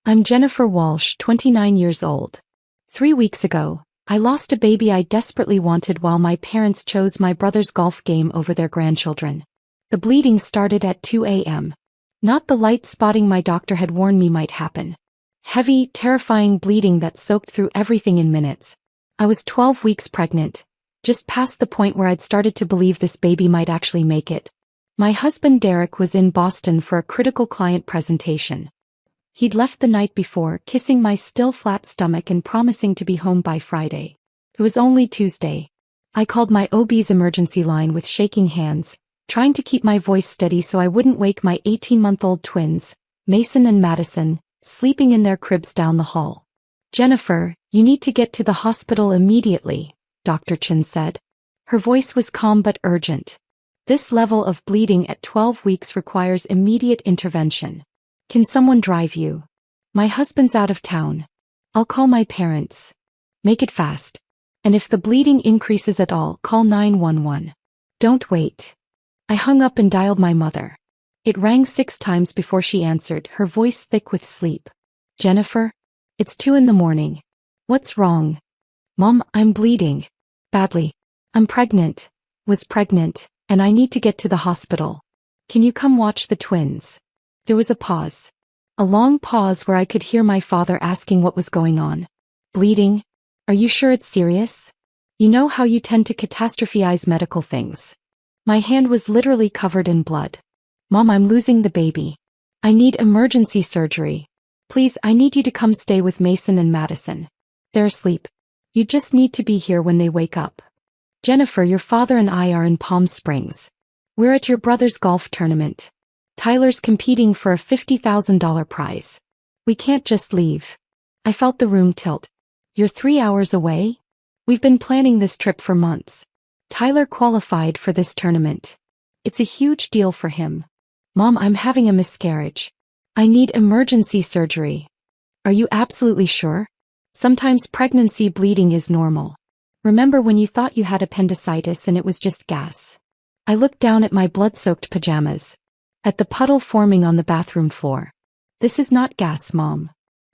I'm Jennifer Walsh, 29 years old. 3 weeks ago, I lost a baby I desperately wanted while my parents chose my brother's golf game over their grandchildren. The bleeding started at 2 a.m. Not the light spotting my doctor had warned me might happen. Heavy, terrifying bleeding that soaked through everything in minutes. I was 12 weeks pregnant, just past the point where I'd started to believe this baby might actually make it. My husband Derek was in Boston for a critical client presentation. He'd left the night before, kissing my still flat stomach and promising to be home by Friday. It was only Tuesday. I called my OB's emergency line with shaking hands, trying to keep my voice steady so I wouldn't wake my 18-month-old twins, Mason and Madison, sleeping in their cribs down the hall. "Jennifer, you need to get to the hospital immediately," Dr. Chin said. Her voice was calm but urgent. "This level of bleeding at 12 weeks requires immediate intervention. Can someone drive you? My husband's out of town. I'll call my parents. Make it fast. And if the bleeding increases at all, call 911. Don't wait." I hung up and dialed my mother. It rang 6 times before she answered, her voice thick with sleep. "Jennifer? It's 2 a.m. What's wrong?" "Mom, I'm bleeding. Badly. I'm pregnant. Was pregnant, and I need to get to the hospital. Can you come watch the twins?" There was a pause. A long pause where I could hear my father asking what was going on. "Bleeding? Are you sure it's serious? You know how you tend to catastrophize medical things." My hand was literally covered in blood. "Mom, I'm losing the baby. I need emergency surgery. Please, I need you to come stay with Mason and Madison. They're asleep. You just need to be here when they wake up. Jennifer, your father and I are in Palm Springs. We're at your brother's golf tournament. Tyler's competing for a $50,000 prize. We can't just leave." I felt the room tilt. "You're 3 hours away? We've been planning this trip for months. Tyler qualified for this tournament. It's a huge deal for him. Mom, I'm having a miscarriage. I need emergency surgery." "Are you absolutely sure? Sometimes pregnancy bleeding is normal. Remember when you thought you had appendicitis and it was just gas?" I looked down at my blood-soaked pajamas. At the puddle forming on the bathroom floor. "This is not gas, Mom."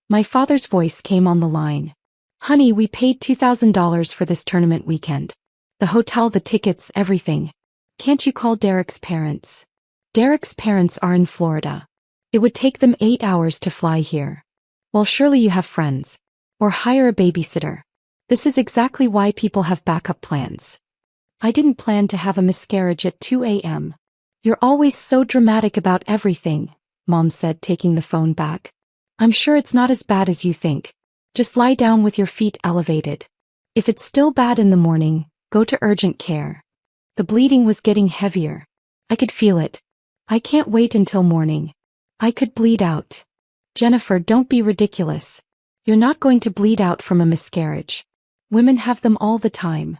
My father's voice came on the line. "Honey, we paid $2,000 for this tournament weekend. The hotel, the tickets, everything. Can't you call Derek's parents?" "Derek's parents are in Florida. It would take them 8 hours to fly here." "Well, surely you have friends. Or hire a babysitter. This is exactly why people have backup plans." "I didn't plan to have a miscarriage at 2 a.m. "You're always so dramatic about everything," Mom said, taking the phone back. "I'm sure it's not as bad as you think. Just lie down with your feet elevated. If it's still bad in the morning, go to urgent care." The bleeding was getting heavier. I could feel it. "I can't wait until morning. I could bleed out." "Jennifer, don't be ridiculous. You're not going to bleed out from a miscarriage. Women have them all the time."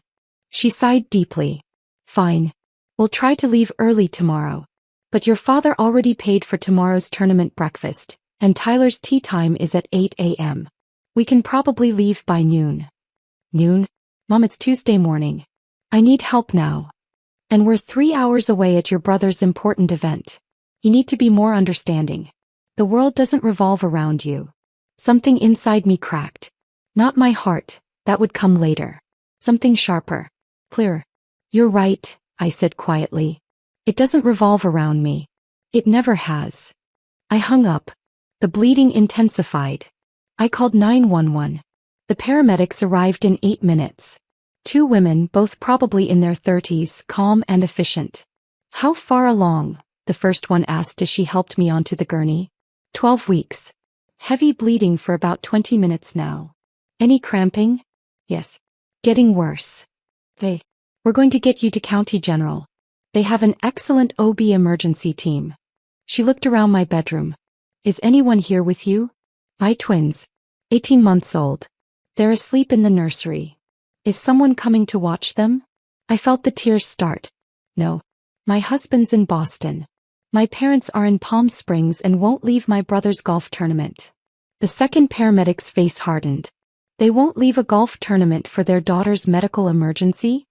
She sighed deeply. "Fine. We'll try to leave early tomorrow. But your father already paid for tomorrow's tournament breakfast, and Tyler's tea time is at 8 a.m. We can probably leave by noon." "Noon? Mom, it's Tuesday morning. I need help now. And we're 3 hours away at your brother's important event. You need to be more understanding. The world doesn't revolve around you." Something inside me cracked. Not my heart, that would come later. Something sharper. Clearer. "You're right," I said quietly. "It doesn't revolve around me. It never has." I hung up. The bleeding intensified. I called 911. The paramedics arrived in 8 minutes. 2 women, both probably in their 30s, calm and efficient. "How far along?" the first one asked as she helped me onto the gurney. 12 weeks. Heavy bleeding for about 20 minutes now. "Any cramping?" "Yes. Getting worse." "We're going to get you to County General. They have an excellent OB emergency team." She looked around my bedroom. "Is anyone here with you?" "My twins. 18 months old. They're asleep in the nursery." "Is someone coming to watch them?" I felt the tears start. "No. My husband's in Boston. My parents are in Palm Springs and won't leave my brother's golf tournament." The second paramedic's face hardened. "They won't leave a golf tournament for their daughter's medical emergency?"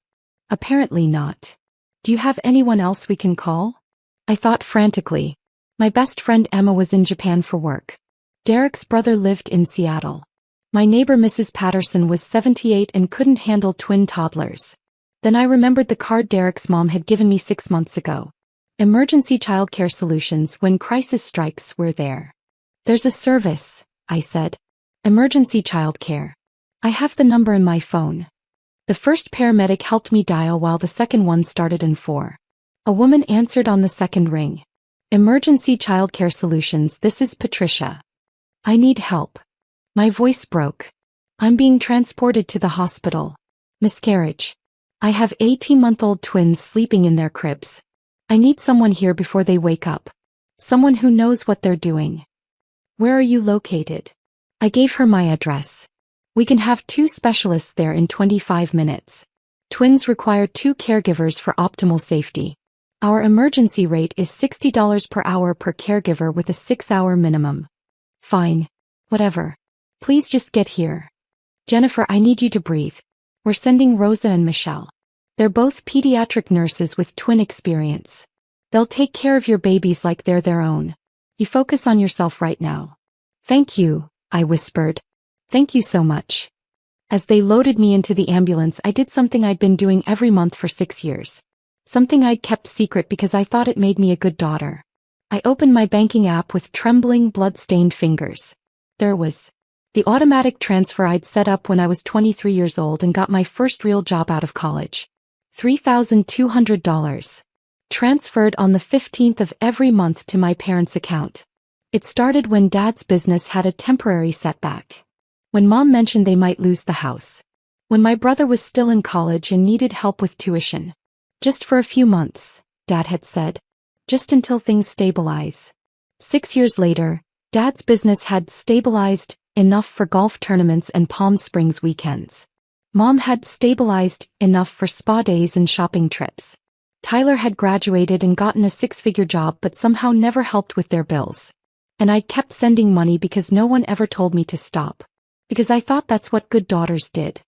"Apparently not. Do you have anyone else we can call?" I thought frantically. My best friend Emma was in Japan for work. Derek's brother lived in Seattle. My neighbor Mrs. Patterson was 78 and couldn't handle twin toddlers. Then I remembered the card Derek's mom had given me 6 months ago. Emergency childcare solutions. When crisis strikes, we're there. There's a service, I said. Emergency childcare. I have the number in my phone. The first paramedic helped me dial while the second one started in 4. A woman answered on the second ring. Emergency childcare solutions. This is Patricia. I need help. My voice broke. I'm being transported to the hospital. Miscarriage. I have 18-month-old twins sleeping in their cribs. I need someone here before they wake up. Someone who knows what they're doing. Where are you located? I gave her my address. We can have 2 specialists there in 25 minutes. Twins require 2 caregivers for optimal safety. Our emergency rate is $60 per hour per caregiver with a 6-hour minimum. Fine. Whatever. Please just get here. Jennifer, I need you to breathe. We're sending Rosa and Michelle. They're both pediatric nurses with twin experience. They'll take care of your babies like they're their own. You focus on yourself right now. Thank you, I whispered. Thank you so much. As they loaded me into the ambulance, I did something I'd been doing every month for 6 years. Something I'd kept secret because I thought it made me a good daughter. I opened my banking app with trembling, blood-stained fingers. There it was. The automatic transfer I'd set up when I was 23 years old and got my first real job out of college. $3,200. Transferred on the 15th of every month to my parents' account. It started when Dad's business had a temporary setback. When Mom mentioned they might lose the house. When my brother was still in college and needed help with tuition. Just for a few months, Dad had said. Just until things stabilize. 6 years later, Dad's business had stabilized enough for golf tournaments and Palm Springs weekends. Mom had stabilized enough for spa days and shopping trips. Tyler had graduated and gotten a 6-figure job but somehow never helped with their bills. And I kept sending money because no one ever told me to stop. Because I thought that's what good daughters did.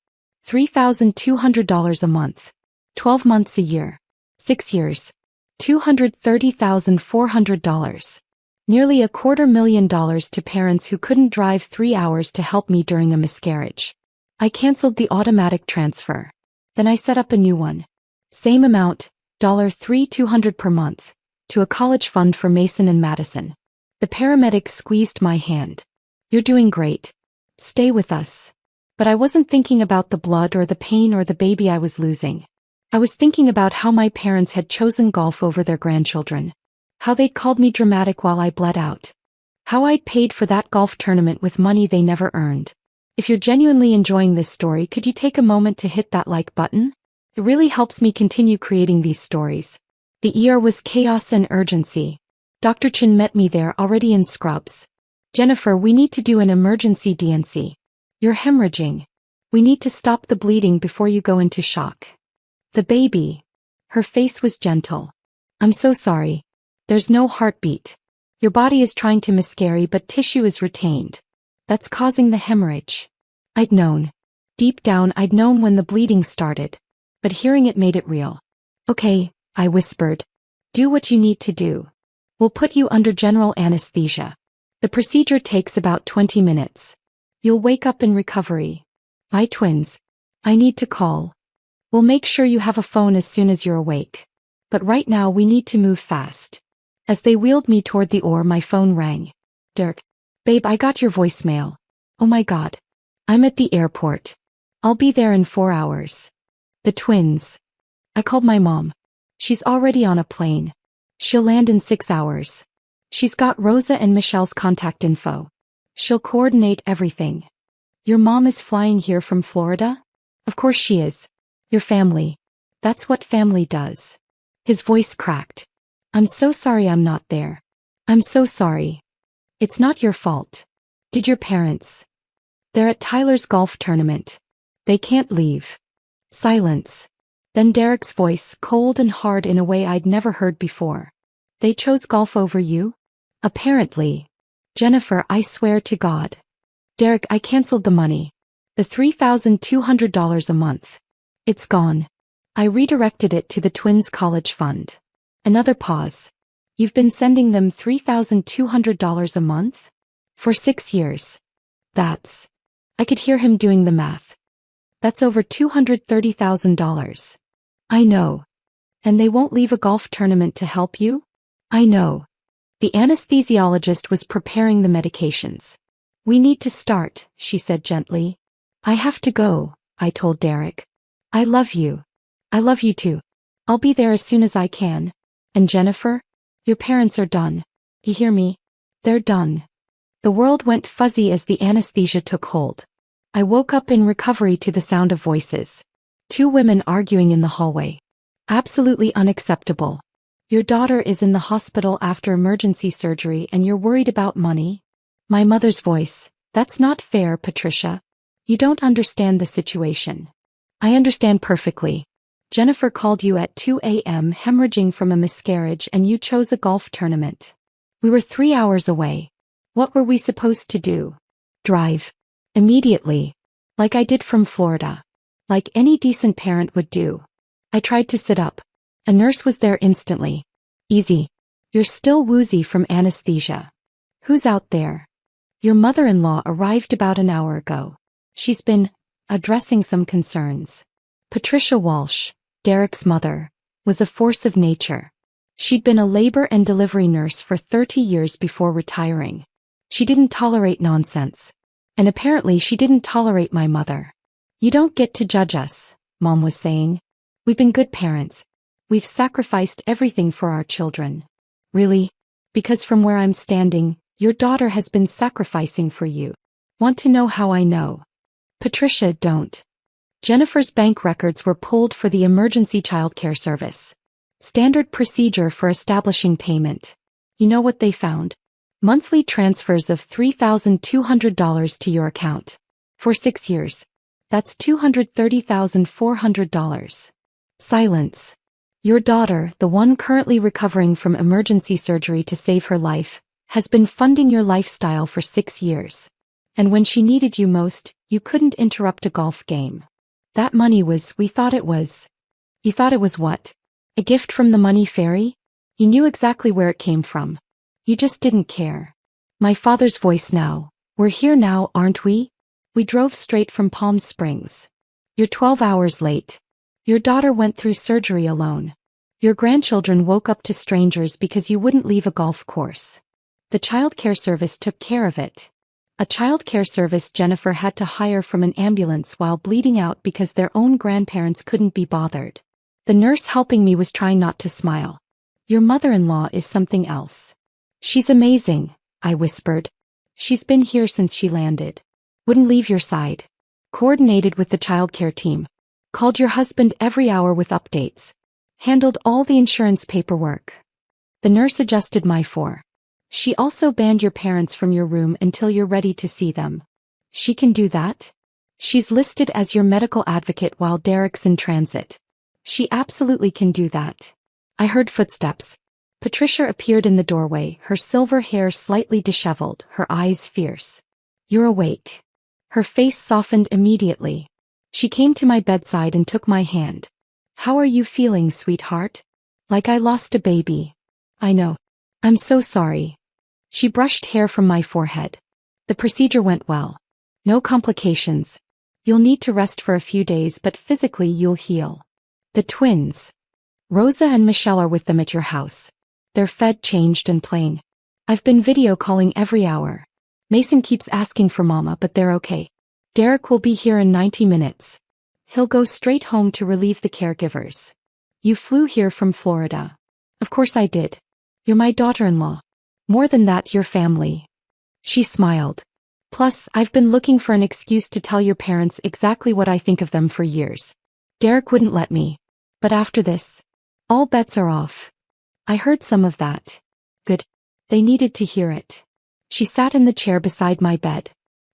$3,200 a month. 12 months a year. 6 years. $230,400. Nearly $250,000 to parents who couldn't drive 3 hours to help me during a miscarriage. I canceled the automatic transfer. Then I set up a new one. Same amount, $3,200 per month, to a college fund for Mason and Madison. The paramedic squeezed my hand. You're doing great. Stay with us. But I wasn't thinking about the blood or the pain or the baby I was losing. I was thinking about how my parents had chosen golf over their grandchildren. How they'd called me dramatic while I bled out. How I'd paid for that golf tournament with money they never earned. If you're genuinely enjoying this story, could you take a moment to hit that like button? It really helps me continue creating these stories. The ER was chaos and urgency. Dr. Chin met me there already in scrubs. Jennifer, we need to do an emergency DNC. You're hemorrhaging. We need to stop the bleeding before you go into shock. The baby. Her face was gentle. I'm so sorry. There's no heartbeat. Your body is trying to miscarry but tissue is retained. That's causing the hemorrhage. I'd known. Deep down I'd known when the bleeding started. But hearing it made it real. Okay, I whispered. Do what you need to do. We'll put you under general anesthesia. The procedure takes about 20 minutes. You'll wake up in recovery. My twins. I need to call. We'll make sure you have a phone as soon as you're awake. But right now we need to move fast. As they wheeled me toward the OR, my phone rang. Dirk. Babe, I got your voicemail. Oh my God. I'm at the airport. I'll be there in 4 hours. The twins. I called my mom. She's already on a plane. She'll land in 6 hours. She's got Rosa and Michelle's contact info. She'll coordinate everything. Your mom is flying here from Florida? Of course she is. Your family. That's what family does. His voice cracked. I'm so sorry I'm not there. I'm so sorry. It's not your fault. Did your parents? They're at Tyler's golf tournament. They can't leave. Silence. Then Derek's voice, cold and hard in a way I'd never heard before. They chose golf over you? Apparently. Jennifer, I swear to God. Derek, I canceled the money. The $3,200 a month. It's gone. I redirected it to the twins' college fund. Another pause. You've been sending them $3,200 a month? For 6 years. That's. I could hear him doing the math. That's over $230,000. I know. And they won't leave a golf tournament to help you? I know. The anesthesiologist was preparing the medications. We need to start, she said gently. I have to go, I told Derek. I love you. I love you too. I'll be there as soon as I can. And Jennifer? Your parents are done. You hear me? They're done. The world went fuzzy as the anesthesia took hold. I woke up in recovery to the sound of voices. 2 women arguing in the hallway. Absolutely unacceptable. Your daughter is in the hospital after emergency surgery and you're worried about money? My mother's voice. That's not fair, Patricia. You don't understand the situation. I understand perfectly. Jennifer called you at 2 a.m. hemorrhaging from a miscarriage and you chose a golf tournament. We were 3 hours away. What were we supposed to do? Drive. Immediately. Like I did from Florida. Like any decent parent would do. I tried to sit up. A nurse was there instantly. Easy. You're still woozy from anesthesia. Who's out there? Your mother-in-law arrived about an hour ago. She's been addressing some concerns. Patricia Walsh, Derek's mother, was a force of nature. She'd been a labor and delivery nurse for 30 years before retiring. She didn't tolerate nonsense. And apparently she didn't tolerate my mother. You don't get to judge us, Mom was saying. We've been good parents. We've sacrificed everything for our children. Really? Because from where I'm standing, your daughter has been sacrificing for you. Want to know how I know? Patricia, don't. Jennifer's bank records were pulled for the emergency childcare service. Standard procedure for establishing payment. You know what they found? Monthly transfers of $3,200 to your account. For 6 years. That's $230,400. Silence. Your daughter, the one currently recovering from emergency surgery to save her life, has been funding your lifestyle for 6 years. And when she needed you most, you couldn't interrupt a golf game. That money was, we thought it was. You thought it was what? A gift from the money fairy? You knew exactly where it came from. You just didn't care. My father's voice now. We're here now, aren't we? We drove straight from Palm Springs. You're 12 hours late. Your daughter went through surgery alone. Your grandchildren woke up to strangers because you wouldn't leave a golf course. The childcare service took care of it. A childcare service Jennifer had to hire from an ambulance while bleeding out because their own grandparents couldn't be bothered. The nurse helping me was trying not to smile. Your mother-in-law is something else. She's amazing, I whispered. She's been here since she landed. Wouldn't leave your side. Coordinated with the childcare team. Called your husband every hour with updates. Handled all the insurance paperwork. The nurse adjusted my fore. She also banned your parents from your room until you're ready to see them. She can do that? She's listed as your medical advocate while Derek's in transit. She absolutely can do that. I heard footsteps. Patricia appeared in the doorway, her silver hair slightly disheveled, her eyes fierce. You're awake. Her face softened immediately. She came to my bedside and took my hand. How are you feeling, sweetheart? Like I lost a baby. I know. I'm so sorry. She brushed hair from my forehead. The procedure went well. No complications. You'll need to rest for a few days, but physically you'll heal. The twins. Rosa and Michelle are with them at your house. They're fed, changed and playing. I've been video calling every hour. Mason keeps asking for Mama, but they're okay. Derek will be here in 90 minutes. He'll go straight home to relieve the caregivers. You flew here from Florida. Of course I did. You're my daughter-in-law. More than that, your family. She smiled. Plus, I've been looking for an excuse to tell your parents exactly what I think of them for years. Derek wouldn't let me. But after this, all bets are off. I heard some of that. Good. They needed to hear it. She sat in the chair beside my bed.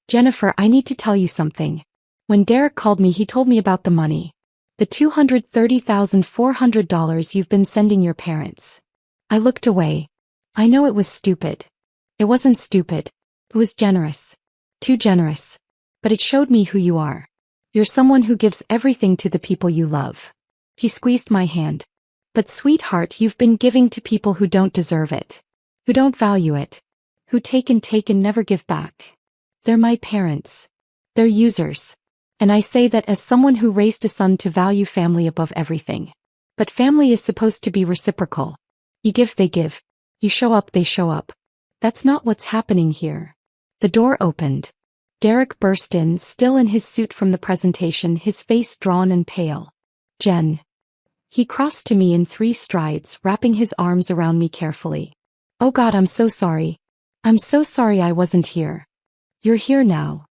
Jennifer, I need to tell you something. When Derek called me, he told me about the money. The $230,400 you've been sending your parents. I looked away. I know it was stupid. It wasn't stupid. It was generous. Too generous. But it showed me who you are. You're someone who gives everything to the people you love. He squeezed my hand. But sweetheart, you've been giving to people who don't deserve it. Who don't value it. who take and never give back. They're my parents. They're users. And I say that as someone who raised a son to value family above everything. But family is supposed to be reciprocal. You give, they give. You show up, they show up. That's not what's happening here. The door opened. Derek burst in, still in his suit from the presentation, his face drawn and pale. Jen. He crossed to me in 3 strides, wrapping his arms around me carefully. Oh God, I'm so sorry. I'm so sorry I wasn't here. You're here now.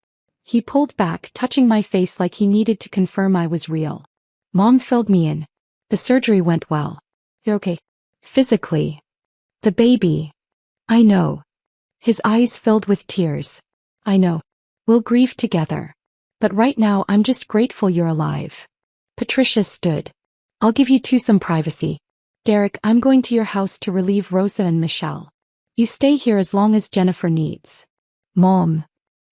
He pulled back, touching my face like he needed to confirm I was real. Mom filled me in. The surgery went well. You're okay. Physically. The baby. I know. His eyes filled with tears. I know. We'll grieve together. But right now I'm just grateful you're alive. Patricia stood. I'll give you two some privacy. Derek, I'm going to your house to relieve Rosa and Michelle. You stay here as long as Jennifer needs. Mom.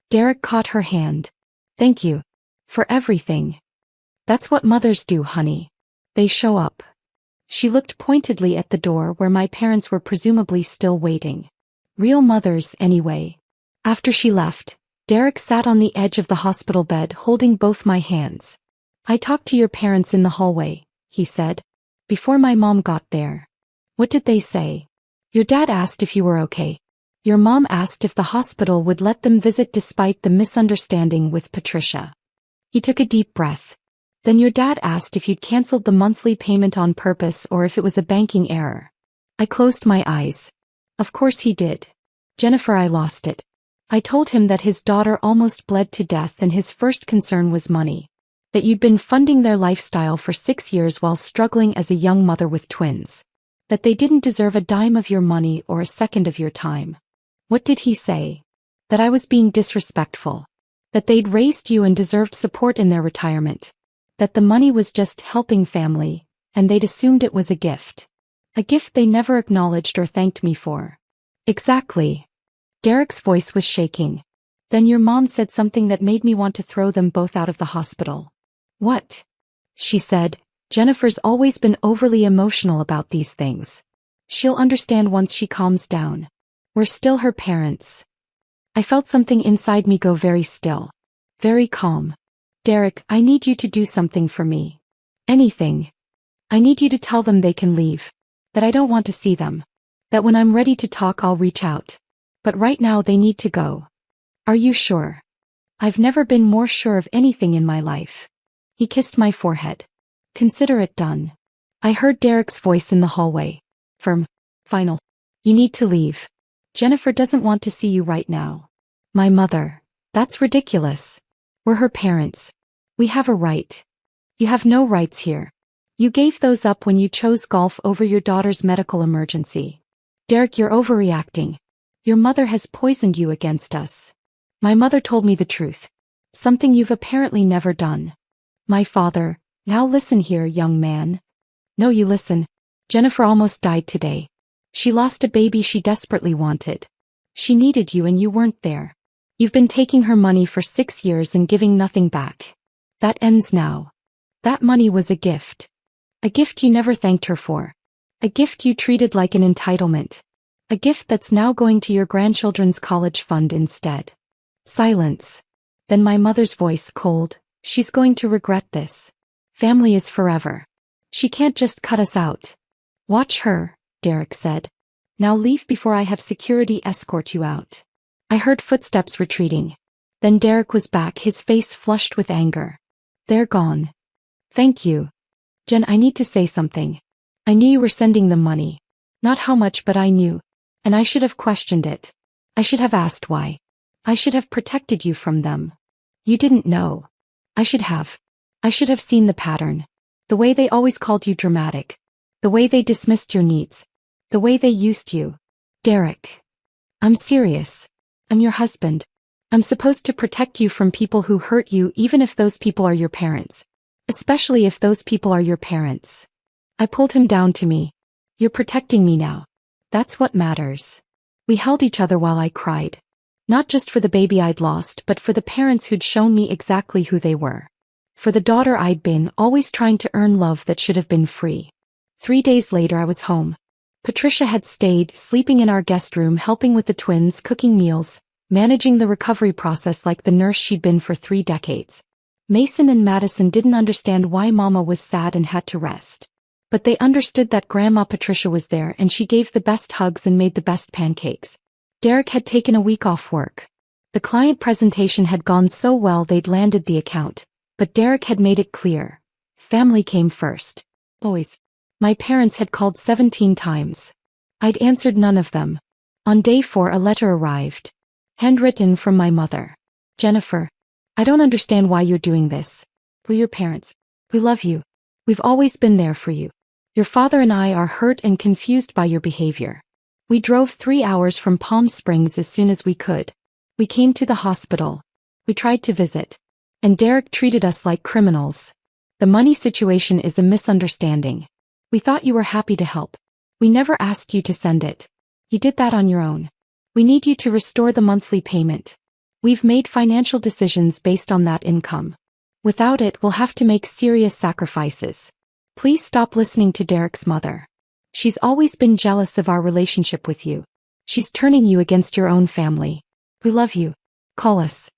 Derek caught her hand. Thank you. For everything. That's what mothers do, honey. They show up. She looked pointedly at the door where my parents were presumably still waiting. Real mothers, anyway. After she left, Derek sat on the edge of the hospital bed holding both my hands. I talked to your parents in the hallway, he said. Before my mom got there. What did they say? Your dad asked if you were okay. Your mom asked if the hospital would let them visit despite the misunderstanding with Patricia. He took a deep breath. Then your dad asked if you'd canceled the monthly payment on purpose or if it was a banking error. I closed my eyes. Of course he did. Jennifer, I lost it. I told him that his daughter almost bled to death and his first concern was money. That you'd been funding their lifestyle for 6 years while struggling as a young mother with twins. That they didn't deserve a dime of your money or a second of your time. What did he say? That I was being disrespectful. That they'd raised you and deserved support in their retirement. That the money was just helping family, and they'd assumed it was a gift. A gift they never acknowledged or thanked me for. Exactly. Derek's voice was shaking. Then your mom said something that made me want to throw them both out of the hospital. What? She said, Jennifer's always been overly emotional about these things. She'll understand once she calms down. We're still her parents. I felt something inside me go very still. Very calm. Derek, I need you to do something for me. Anything. I need you to tell them they can leave. That I don't want to see them. That when I'm ready to talk I'll reach out. But right now they need to go. Are you sure? I've never been more sure of anything in my life. He kissed my forehead. Consider it done. I heard Derek's voice in the hallway. Firm. Final. You need to leave. Jennifer doesn't want to see you right now. My mother. That's ridiculous. We're her parents. We have a right. You have no rights here. You gave those up when you chose golf over your daughter's medical emergency. Derek, you're overreacting. Your mother has poisoned you against us. My mother told me the truth. Something you've apparently never done. My father. Now listen here, young man. No, you listen. Jennifer almost died today. She lost a baby she desperately wanted. She needed you and you weren't there. You've been taking her money for 6 years and giving nothing back. That ends now. That money was a gift. A gift you never thanked her for. A gift you treated like an entitlement. A gift that's now going to your grandchildren's college fund instead. Silence. Then my mother's voice, cold. She's going to regret this. Family is forever. She can't just cut us out. Watch her, Derek said. Now leave before I have security escort you out. I heard footsteps retreating. Then Derek was back, his face flushed with anger. They're gone. Thank you. Jen, I need to say something. I knew you were sending them money. Not how much, but I knew. And I should have questioned it. I should have asked why. I should have protected you from them. You didn't know. I should have. I should have seen the pattern. The way they always called you dramatic. The way they dismissed your needs. The way they used you. Derek. I'm serious. I'm your husband. I'm supposed to protect you from people who hurt you even if those people are your parents. Especially if those people are your parents. I pulled him down to me. You're protecting me now. That's what matters. We held each other while I cried. Not just for the baby I'd lost, but for the parents who'd shown me exactly who they were. For the daughter I'd been, always trying to earn love that should have been free. 3 days later I was home. Patricia had stayed, sleeping in our guest room, helping with the twins, cooking meals, managing the recovery process like the nurse she'd been for 3 decades. Mason and Madison didn't understand why Mama was sad and had to rest. But they understood that Grandma Patricia was there and she gave the best hugs and made the best pancakes. Derek had taken a week off work. The client presentation had gone so well they'd landed the account, but Derek had made it clear. Family came first. Boys. My parents had called 17 times. I'd answered none of them. On day 4 a letter arrived. Handwritten from my mother. Jennifer, I don't understand why you're doing this. We're your parents. We love you. We've always been there for you. Your father and I are hurt and confused by your behavior. We drove 3 hours from Palm Springs as soon as we could. We came to the hospital. We tried to visit. And Derek treated us like criminals. The money situation is a misunderstanding. We thought you were happy to help. We never asked you to send it. You did that on your own. We need you to restore the monthly payment. We've made financial decisions based on that income. Without it, we'll have to make serious sacrifices. Please stop listening to Derek's mother. She's always been jealous of our relationship with you. She's turning you against your own family. We love you. Call us.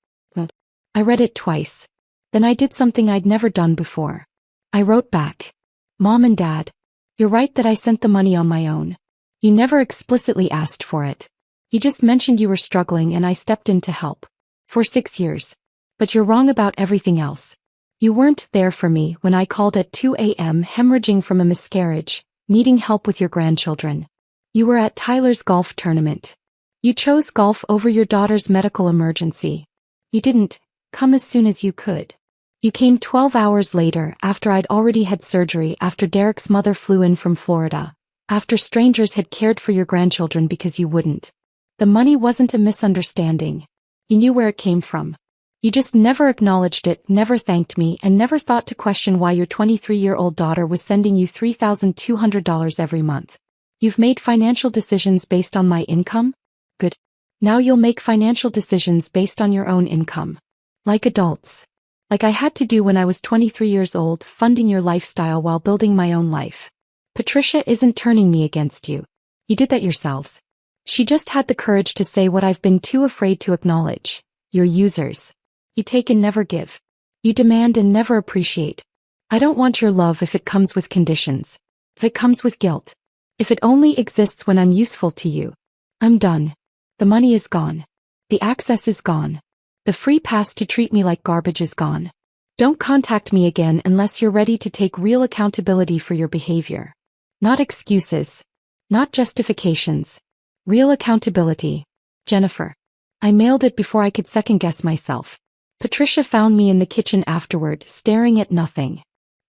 I read it twice. Then I did something I'd never done before. I wrote back. Mom and Dad, you're right that I sent the money on my own. You never explicitly asked for it. You just mentioned you were struggling and I stepped in to help. For 6 years. But you're wrong about everything else. You weren't there for me when I called at 2 a.m. hemorrhaging from a miscarriage, needing help with your grandchildren. You were at Tyler's golf tournament. You chose golf over your daughter's medical emergency. You didn't come as soon as you could. You came 12 hours later after I'd already had surgery, after Derek's mother flew in from Florida, after strangers had cared for your grandchildren because you wouldn't. The money wasn't a misunderstanding. You knew where it came from. You just never acknowledged it, never thanked me, and never thought to question why your 23-year-old daughter was sending you $3,200 every month. You've made financial decisions based on my income? Good. Now you'll make financial decisions based on your own income. Like adults. Like I had to do when I was 23 years old, funding your lifestyle while building my own life. Patricia isn't turning me against you. You did that yourselves. She just had the courage to say what I've been too afraid to acknowledge. You're users. You take and never give. You demand and never appreciate. I don't want your love if it comes with conditions. If it comes with guilt. If it only exists when I'm useful to you. I'm done. The money is gone. The access is gone. The free pass to treat me like garbage is gone. Don't contact me again unless you're ready to take real accountability for your behavior. Not excuses. Not justifications. Real accountability. Jennifer. I mailed it before I could second-guess myself. Patricia found me in the kitchen afterward, staring at nothing.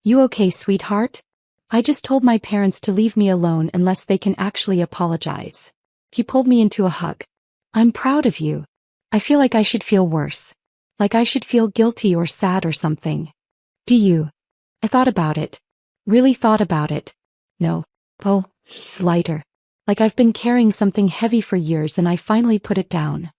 You okay, sweetheart? I just told my parents to leave me alone unless they can actually apologize. He pulled me into a hug. I'm proud of you. I feel like I should feel worse. Like I should feel guilty or sad or something. Do you? I thought about it. Really thought about it. No. Oh, lighter. Like I've been carrying something heavy for years and I finally put it down.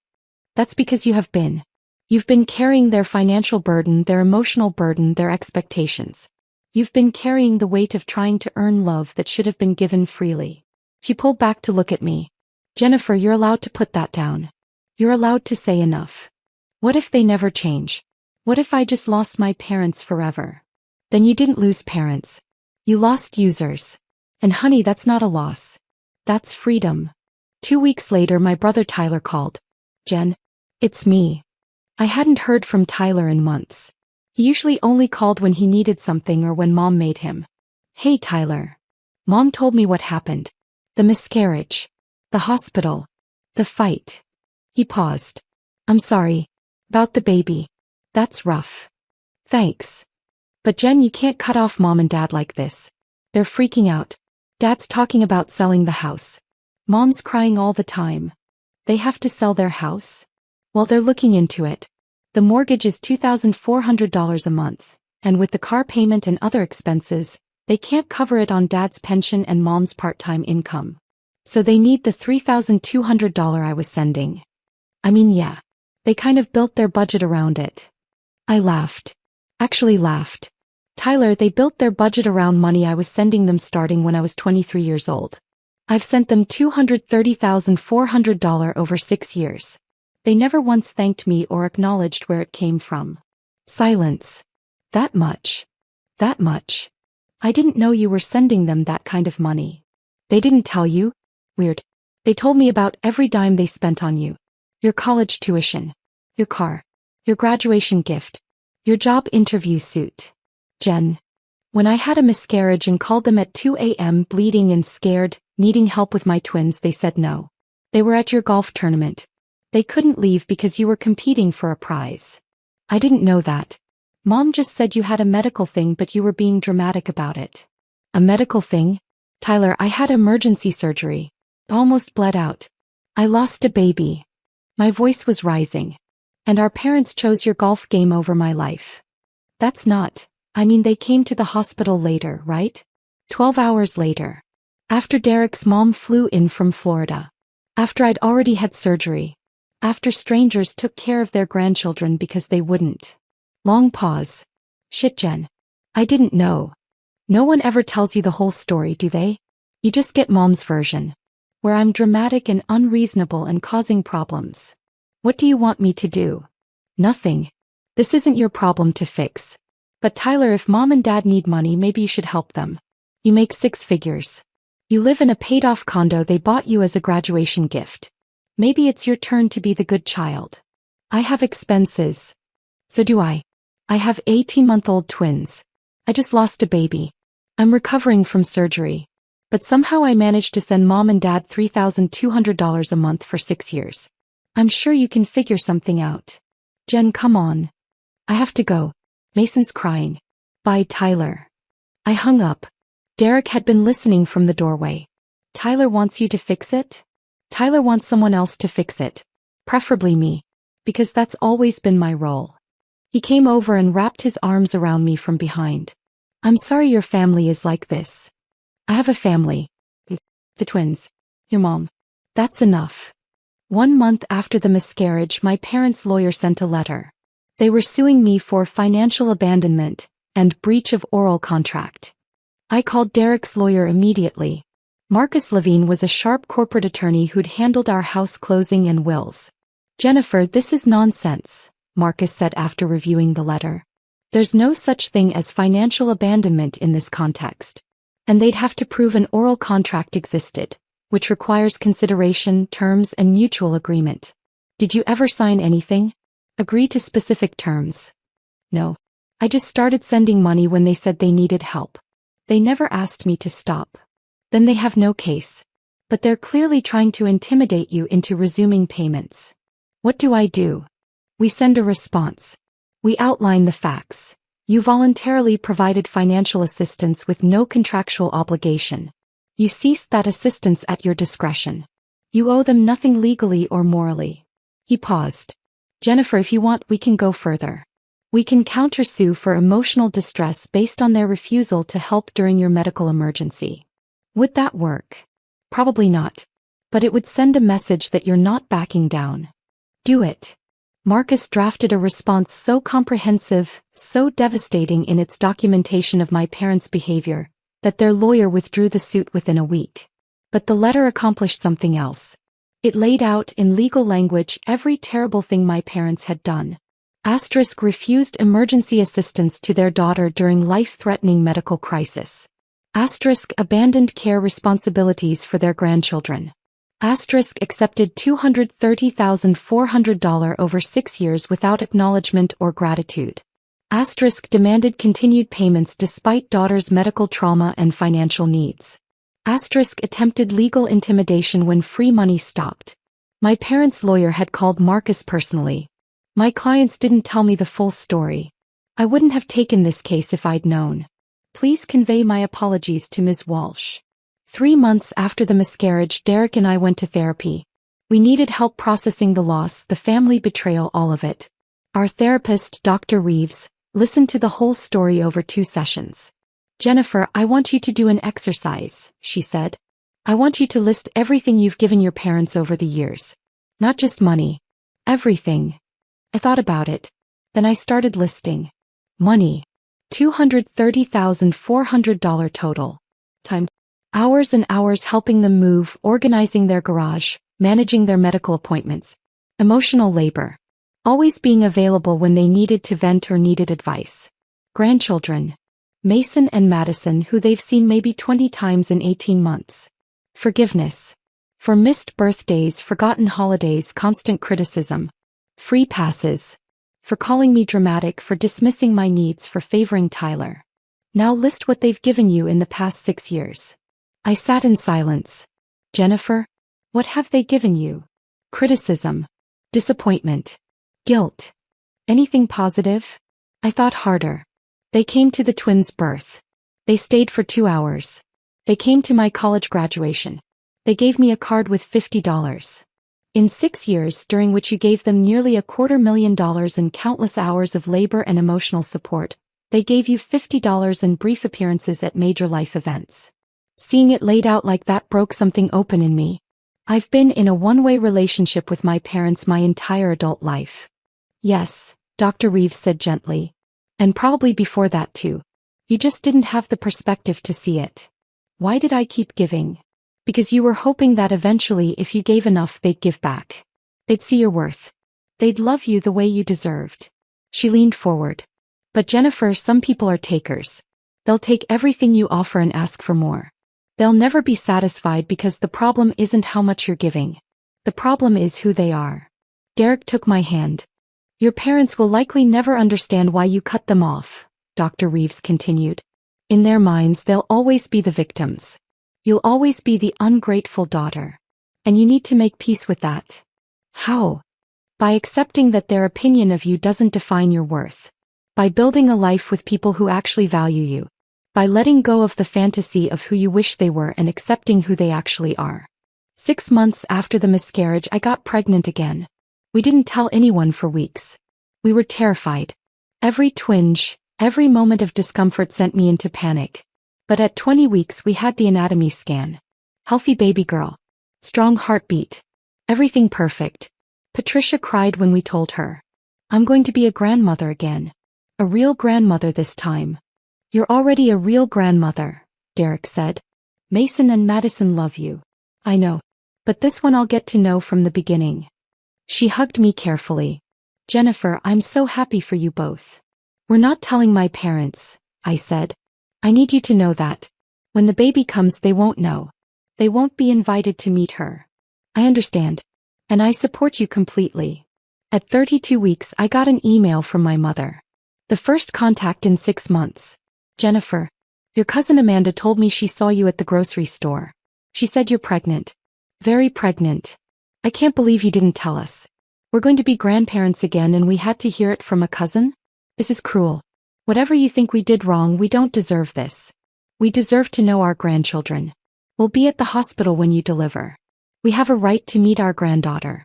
That's because you have been. You've been carrying their financial burden, their emotional burden, their expectations. You've been carrying the weight of trying to earn love that should have been given freely. She pulled back to look at me. Jennifer, you're allowed to put that down. You're allowed to say enough. What if they never change? What if I just lost my parents forever? Then you didn't lose parents. You lost users. And honey, that's not a loss. That's freedom. 2 weeks later, my brother Tyler called. Jen. It's me. I hadn't heard from Tyler in months. He usually only called when he needed something or when Mom made him. Hey Tyler. Mom told me what happened. The miscarriage. The hospital. The fight. He paused. I'm sorry. About the baby. That's rough. Thanks. But Jen, you can't cut off Mom and Dad like this. They're freaking out. Dad's talking about selling the house. Mom's crying all the time. They have to sell their house? Well, they're looking into it. The mortgage is $2,400 a month, and with the car payment and other expenses, they can't cover it on Dad's pension and Mom's part-time income. So they need the $3,200 I was sending. I mean, yeah. They kind of built their budget around it. I laughed. Actually laughed. Tyler, they built their budget around money I was sending them starting when I was 23 years old. I've sent them $230,400 over 6 years. They never once thanked me or acknowledged where it came from. Silence. That much. That much. I didn't know you were sending them that kind of money. They didn't tell you? Weird. They told me about every dime they spent on you. Your college tuition. Your car. Your graduation gift. Your job interview suit. Jen. When I had a miscarriage and called them at 2 a.m. bleeding and scared, needing help with my twins, they said no. They were at your golf tournament. They couldn't leave because you were competing for a prize. I didn't know that. Mom just said you had a medical thing, but you were being dramatic about it. A medical thing? Tyler, I had emergency surgery. Almost bled out. I lost a baby. My voice was rising. And our parents chose your golf game over my life. That's not, they came to the hospital later, right? 12 hours later. After Derek's mom flew in from Florida. After I'd already had surgery. After strangers took care of their grandchildren because they wouldn't. Long pause. Shit, Jen. I didn't know. No one ever tells you the whole story, do they? You just get mom's version. Where I'm dramatic and unreasonable and causing problems. What do you want me to do? Nothing. This isn't your problem to fix. But Tyler, if mom and dad need money, maybe you should help them. You make 6 figures. You live in a paid-off condo they bought you as a graduation gift. Maybe it's your turn to be the good child. I have expenses. So do I. I have 18-month-old twins. I just lost a baby. I'm recovering from surgery. But somehow I managed to send mom and dad $3,200 a month for 6 years. I'm sure you can figure something out. Jen, come on. I have to go. Mason's crying. Bye, Tyler. I hung up. Derek had been listening from the doorway. Tyler wants you to fix it? Tyler wants someone else to fix it. Preferably me. Because that's always been my role. He came over and wrapped his arms around me from behind. I'm sorry your family is like this. I have a family. The twins. Your mom. That's enough. 1 month after the miscarriage, my parents' lawyer sent a letter. They were suing me for financial abandonment and breach of oral contract. I called Derek's lawyer immediately. Marcus Levine was a sharp corporate attorney who'd handled our house closing and wills. Jennifer, this is nonsense, Marcus said after reviewing the letter. There's no such thing as financial abandonment in this context. And they'd have to prove an oral contract existed, which requires consideration, terms, and mutual agreement. Did you ever sign anything? Agree to specific terms? No. I just started sending money when they said they needed help. They never asked me to stop. Then they have no case. But they're clearly trying to intimidate you into resuming payments. What do I do? We send a response. We outline the facts. You voluntarily provided financial assistance with no contractual obligation. You ceased that assistance at your discretion. You owe them nothing legally or morally. He paused. Jennifer, if you want, we can go further. We can countersue for emotional distress based on their refusal to help during your medical emergency. Would that work? Probably not. But it would send a message that you're not backing down. Do it. Marcus drafted a response so comprehensive, so devastating in its documentation of my parents' behavior, that their lawyer withdrew the suit within a week. But the letter accomplished something else. It laid out in legal language every terrible thing my parents had done. Asterisk refused emergency assistance to their daughter during life-threatening medical crisis. Asterisk abandoned care responsibilities for their grandchildren. Asterisk accepted $230,400 over 6 years without acknowledgement or gratitude. Asterisk demanded continued payments despite daughter's medical trauma and financial needs. Asterisk attempted legal intimidation when free money stopped. My parents' lawyer had called Marcus personally. My clients didn't tell me the full story. I wouldn't have taken this case if I'd known. Please convey my apologies to Ms. Walsh. 3 months after the miscarriage, Derek and I went to therapy. We needed help processing the loss, the family betrayal, all of it. Our therapist, Dr. Reeves, listened to the whole story over 2 sessions. Jennifer, I want you to do an exercise, she said. I want you to list everything you've given your parents over the years. Not just money. Everything. I thought about it. Then I started listing. Money. $230,400 total. Time. Hours and hours helping them move, organizing their garage, managing their medical appointments. Emotional labor. Always being available when they needed to vent or needed advice. Grandchildren. Mason and Madison, who they've seen maybe 20 times in 18 months. Forgiveness. For missed birthdays, forgotten holidays, constant criticism. Free passes. For calling me dramatic, for dismissing my needs, for favoring Tyler. Now list what they've given you in the past 6 years. I sat in silence. Jennifer, what have they given you? Criticism. Disappointment. Guilt. Anything positive? I thought harder. They came to the twins' birth. They stayed for 2 hours. They came to my college graduation. They gave me a card with $50. In 6 years, during which you gave them nearly $250,000 and countless hours of labor and emotional support, they gave you $50 and brief appearances at major life events. Seeing it laid out like that broke something open in me. I've been in a one-way relationship with my parents my entire adult life. Yes, Dr. Reeves said gently. And probably before that too. You just didn't have the perspective to see it. Why did I keep giving? Because you were hoping that eventually if you gave enough they'd give back. They'd see your worth. They'd love you the way you deserved. She leaned forward. But Jennifer, some people are takers. They'll take everything you offer and ask for more. They'll never be satisfied because the problem isn't how much you're giving. The problem is who they are. Derek took my hand. Your parents will likely never understand why you cut them off, Dr. Reeves continued. In their minds they'll always be the victims. You'll always be the ungrateful daughter. And you need to make peace with that. How? By accepting that their opinion of you doesn't define your worth. By building a life with people who actually value you. By letting go of the fantasy of who you wish they were and accepting who they actually are. 6 months after the miscarriage, I got pregnant again. We didn't tell anyone for weeks. We were terrified. Every twinge, every moment of discomfort sent me into panic. But at 20 weeks we had the anatomy scan. Healthy baby girl. Strong heartbeat. Everything perfect. Patricia cried when we told her. I'm going to be a grandmother again. A real grandmother this time. You're already a real grandmother, Derek said. Mason and Madison love you. I know. But this one I'll get to know from the beginning. She hugged me carefully. Jennifer, I'm so happy for you both. We're not telling my parents, I said. I need you to know that. When the baby comes they won't know. They won't be invited to meet her. I understand. And I support you completely. At 32 weeks I got an email from my mother. The first contact in 6 months. Jennifer, your cousin Amanda told me she saw you at the grocery store. She said you're pregnant. Very pregnant. I can't believe you didn't tell us. We're going to be grandparents again and we had to hear it from a cousin? This is cruel. Whatever you think we did wrong, we don't deserve this. We deserve to know our grandchildren. We'll be at the hospital when you deliver. We have a right to meet our granddaughter.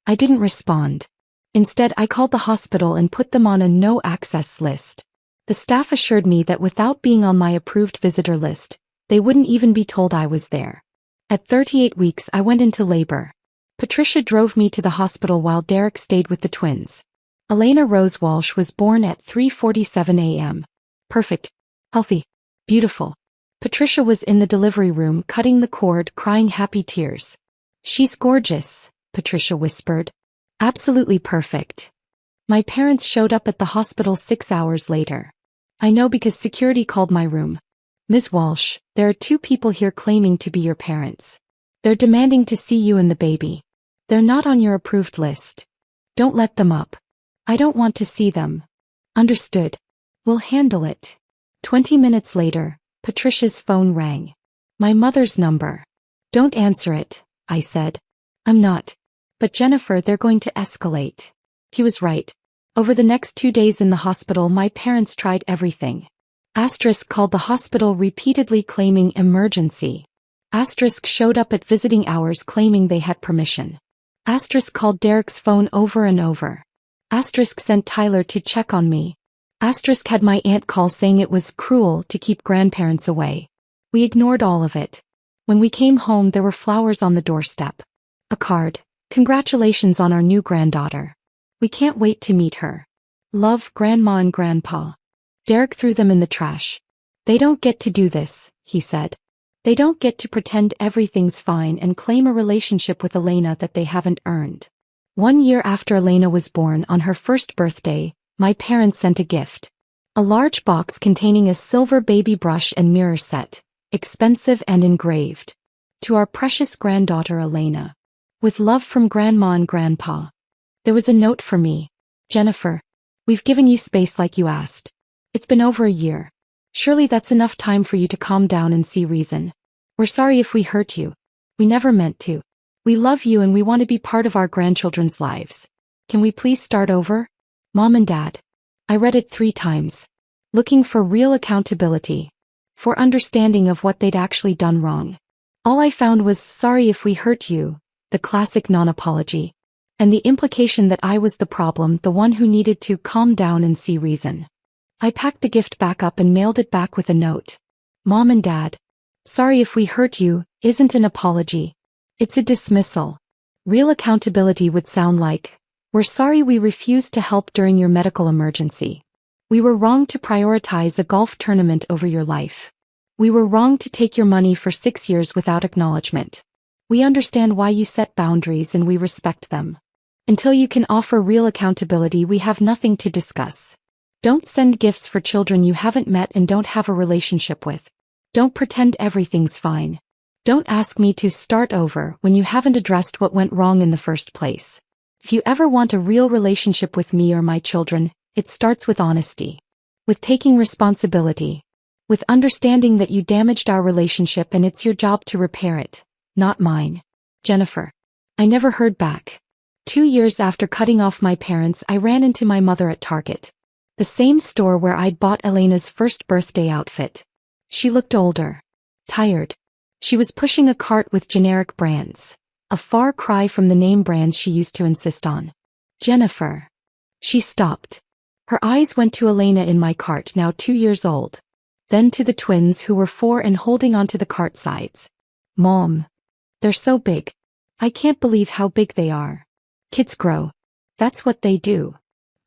I didn't respond. Instead, I called the hospital and put them on a no-access list. The staff assured me that without being on my approved visitor list, they wouldn't even be told I was there. At 38 weeks I went into labor. Patricia drove me to the hospital while Derek stayed with the twins. Elena Rose Walsh was born at 3:47 a.m. Perfect. Healthy. Beautiful. Patricia was in the delivery room cutting the cord, crying happy tears. She's gorgeous, Patricia whispered. Absolutely perfect. My parents showed up at the hospital 6 hours later. I know because security called my room. Ms. Walsh, there are 2 people here claiming to be your parents. They're demanding to see you and the baby. They're not on your approved list. Don't let them up. I don't want to see them. Understood. We'll handle it. 20 minutes later, Patricia's phone rang. My mother's number. Don't answer it, I said. I'm not. But Jennifer, they're going to escalate. He was right. Over the next 2 days in the hospital my parents tried everything. Asterisk called the hospital repeatedly claiming emergency. Asterisk showed up at visiting hours claiming they had permission. Asterisk called Derek's phone over and over. Asterisk sent Tyler to check on me. Asterisk had my aunt call saying it was cruel to keep grandparents away. We ignored all of it. When we came home there were flowers on the doorstep. A card. Congratulations on our new granddaughter. We can't wait to meet her. Love, Grandma and Grandpa. Derek threw them in the trash. They don't get to do this, he said. They don't get to pretend everything's fine and claim a relationship with Elena that they haven't earned. 1 year after Elena was born on her first birthday, my parents sent a gift. A large box containing a silver baby brush and mirror set, expensive and engraved. To our precious granddaughter Elena. With love from Grandma and Grandpa. There was a note for me. Jennifer, we've given you space like you asked. It's been over a year. Surely that's enough time for you to calm down and see reason. We're sorry if we hurt you. We never meant to. We love you and we want to be part of our grandchildren's lives. Can we please start over? Mom and Dad. I read it 3 times. Looking for real accountability. For understanding of what they'd actually done wrong. All I found was sorry if we hurt you, the classic non-apology. And the implication that I was the problem, the one who needed to calm down and see reason. I packed the gift back up and mailed it back with a note. Mom and Dad. Sorry if we hurt you, isn't an apology. It's a dismissal. Real accountability would sound like, we're sorry we refused to help during your medical emergency. We were wrong to prioritize a golf tournament over your life. We were wrong to take your money for 6 years without acknowledgement. We understand why you set boundaries and we respect them. Until you can offer real accountability, we have nothing to discuss. Don't send gifts for children you haven't met and don't have a relationship with. Don't pretend everything's fine. Don't ask me to start over when you haven't addressed what went wrong in the first place. If you ever want a real relationship with me or my children, it starts with honesty. With taking responsibility. With understanding that you damaged our relationship and it's your job to repair it, not mine. Jennifer. I never heard back. 2 years after cutting off my parents, I ran into my mother at Target. The same store where I'd bought Elena's first birthday outfit. She looked older. Tired. She was pushing a cart with generic brands. A far cry from the name brands she used to insist on. Jennifer. She stopped. Her eyes went to Elena in my cart, now 2 years old. Then to the twins who were 4 and holding onto the cart sides. Mom. They're so big. I can't believe how big they are. Kids grow. That's what they do.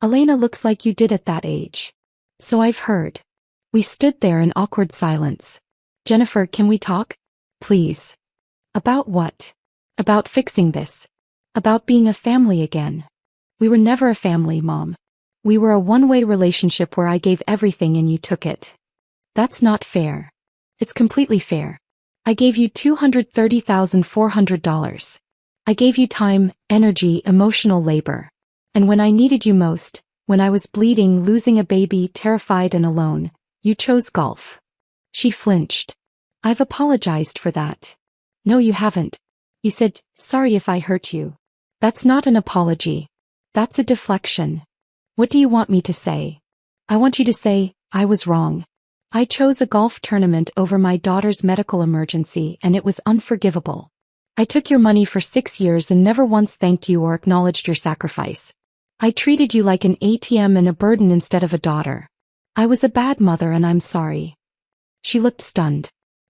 Elena looks like you did at that age. So I've heard. We stood there in awkward silence. Jennifer, can we talk? Please. About what? About fixing this. About being a family again. We were never a family, Mom. We were a one-way relationship where I gave everything and you took it. That's not fair. It's completely fair. I gave you $230,400. I gave you time, energy, emotional labor. And when I needed you most, when I was bleeding, losing a baby, terrified and alone, you chose golf. She flinched. I've apologized for that. No, you haven't. You said, sorry if I hurt you. That's not an apology. That's a deflection. What do you want me to say? I want you to say, I was wrong. I chose a golf tournament over my daughter's medical emergency and it was unforgivable. I took your money for 6 years and never once thanked you or acknowledged your sacrifice. I treated you like an ATM and a burden instead of a daughter. I was a bad mother and I'm sorry. She looked stunned.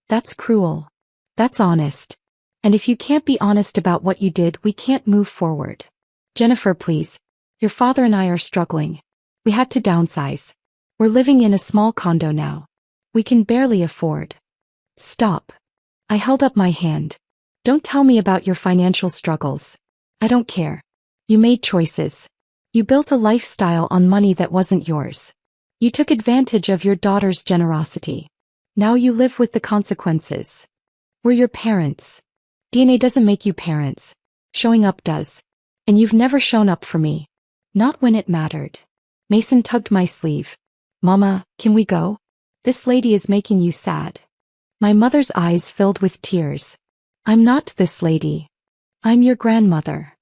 That's cruel. That's honest. And if you can't be honest about what you did, we can't move forward. Jennifer, please. Your father and I are struggling. We had to downsize. We're living in a small condo now. We can barely afford. Stop. I held up my hand. Don't tell me about your financial struggles. I don't care. You made choices. You built a lifestyle on money that wasn't yours. You took advantage of your daughter's generosity. Now you live with the consequences. We're your parents. DNA doesn't make you parents. Showing up does. And you've never shown up for me. Not when it mattered. Mason tugged my sleeve. Mama, can we go? This lady is making you sad. My mother's eyes filled with tears. I'm not this lady. I'm your grandmother.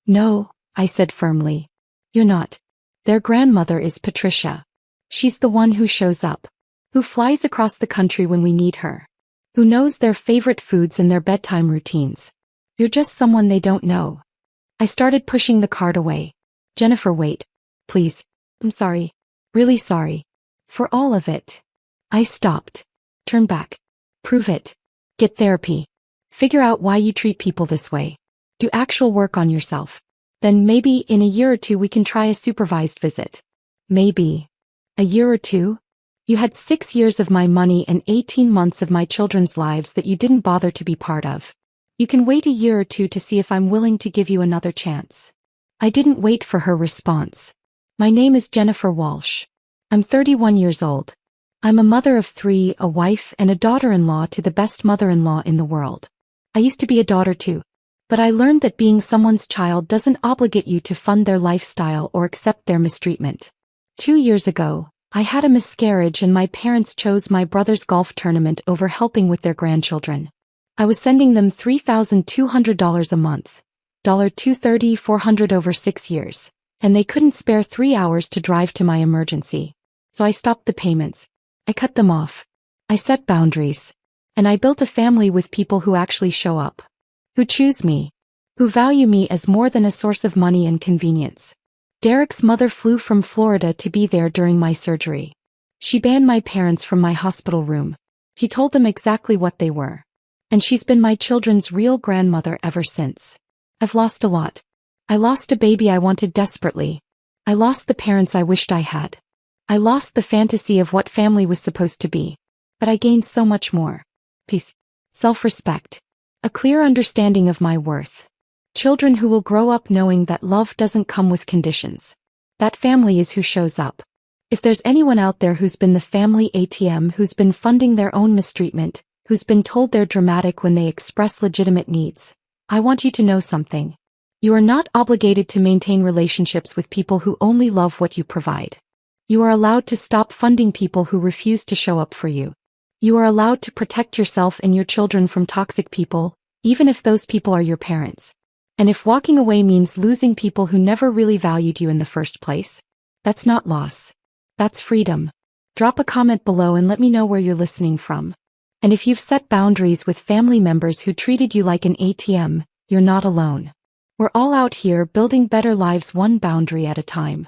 No, I said firmly. You're not. Their grandmother is Patricia. She's the one who shows up. Who flies across the country when we need her. Who knows their favorite foods and their bedtime routines. You're just someone they don't know. I started pushing the cart away. Jennifer, wait. Please. I'm sorry. Really sorry. For all of it. I stopped. Turn back. Prove it. Get therapy. Figure out why you treat people this way. Do actual work on yourself. Then maybe in a year or 2 we can try a supervised visit. Maybe. A year or 2? You had 6 years of my money and 18 months of my children's lives that you didn't bother to be part of. You can wait a year or two to see if I'm willing to give you another chance. I didn't wait for her response. My name is Jennifer Walsh. I'm 31 years old. I'm a mother of 3, a wife and a daughter-in-law to the best mother-in-law in the world. I used to be a daughter too. But I learned that being someone's child doesn't obligate you to fund their lifestyle or accept their mistreatment. 2 years ago, I had a miscarriage and my parents chose my brother's golf tournament over helping with their grandchildren. I was sending them $3,200 a month, $230,400 over 6 years, and they couldn't spare 3 hours to drive to my emergency. So I stopped the payments. I cut them off. I set boundaries. And I built a family with people who actually show up. Who choose me. Who value me as more than a source of money and convenience. Derek's mother flew from Florida to be there during my surgery. She banned my parents from my hospital room. She told them exactly what they were. And she's been my children's real grandmother ever since. I've lost a lot. I lost a baby I wanted desperately. I lost the parents I wished I had. I lost the fantasy of what family was supposed to be. But I gained so much more. Peace. Self-respect. A clear understanding of my worth. Children who will grow up knowing that love doesn't come with conditions. That family is who shows up. If there's anyone out there who's been the family ATM, who's been funding their own mistreatment, who's been told they're dramatic when they express legitimate needs, I want you to know something. You are not obligated to maintain relationships with people who only love what you provide. You are allowed to stop funding people who refuse to show up for you. You are allowed to protect yourself and your children from toxic people, even if those people are your parents. And if walking away means losing people who never really valued you in the first place, that's not loss. That's freedom. Drop a comment below and let me know where you're listening from. And if you've set boundaries with family members who treated you like an ATM, you're not alone. We're all out here building better lives one boundary at a time.